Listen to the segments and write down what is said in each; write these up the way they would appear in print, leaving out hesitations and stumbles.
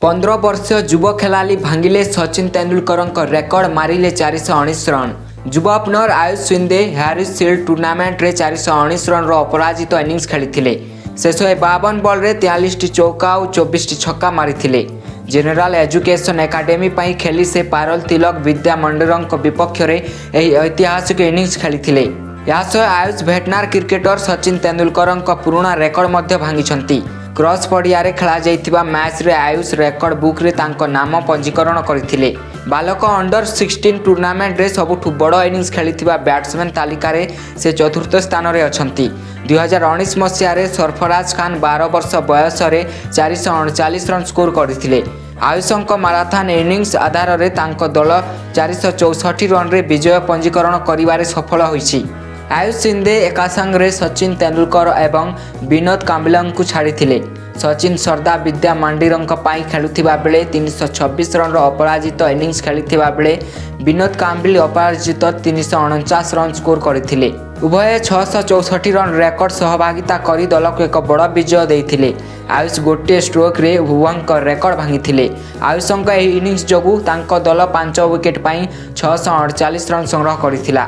15 वर्षीय युव खेलाड़ी भांगिले सचिन तेंदुलकर रेकर्ड मारिले 419 रन। युव opener Ayush Shinde Harris Shield tournament रे 419 रन अपराजित इनिंग्स खेली। शेष 52 बॉल रे 43 चौका और 24 छक्का मारी। जेनेराल एजुकेशन एकाडेमी पाई खेली से पारल तिलक विद्या मंडरंक विपक्ष में यह ऐतिहासिक इनिंग्स खेली। या सह आयुष भेटनार क्रिकेटर सचिन तेंदुलकर पुराना रेकर्ड मध्य भांगी। क्रॉस पड़िया खेला जाइथिबा मैच रे आयुष रेकर्ड बुक रे तांको नाम पंजीकरण करथिले। बालक अंडर 16 टूर्नामेंट रे सबुठु बड़ इनिंग्स खेलिथिबा बैट्समैन तालिका रे से चतुर्थ स्थान रे अछंती। 2019 मसीहा रे सरफराज खान 12 वर्ष बयस रे 439 रन स्कोर करथिले। आयुषंक माराथन इनिंग्स आधार रे तांको दल 464 रन रे विजय पंजीकरण करिवारे सफल होईछि। आयुष शिंदे एकासांगरे सचिन तेंदुलकर एवं विनोद कांबले को छाड़ी। सचिन सरदा विद्या मांडीरंक पाई खेलुथिबा बेले 326 रन अपराजित इनिंग्स खेलिथिबा बेले विनोद कांबले अपराजित 349 रन स्कोर करथिले। उभय 664 रन रेकर्ड सहभागिता करी दल को एक बड़ विजय देइथिले। आयुष गोटे स्ट्रोक रे भुवंक रेकर्ड भांगी। आयुषंक एही इनिंग्स जोगु तांको दल 5 विकेट पाई 648 रन संग्रह करथिला।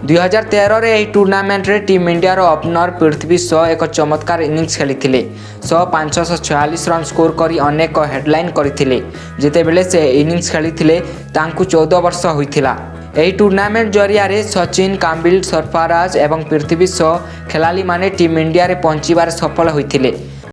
2013 रे यह टूर्नामेंट रे टीम इंडिया रो ओपनर पृथ्वी शॉ एक चमत्कार इनिंग्स खेली। 546 रन स्कोर करी अनेक हेडलाइन करथिले। जेतेबेले से इनिंग्स खेली तांकु 14 वर्ष होइथिला। यही टूर्नामेंट जरिया रे सचिन कांबिल सरफराज एवं पृथ्वी शॉ खेलाड़ी माने टीम इंडिया रे पहुंचीबार सफल होइथिले।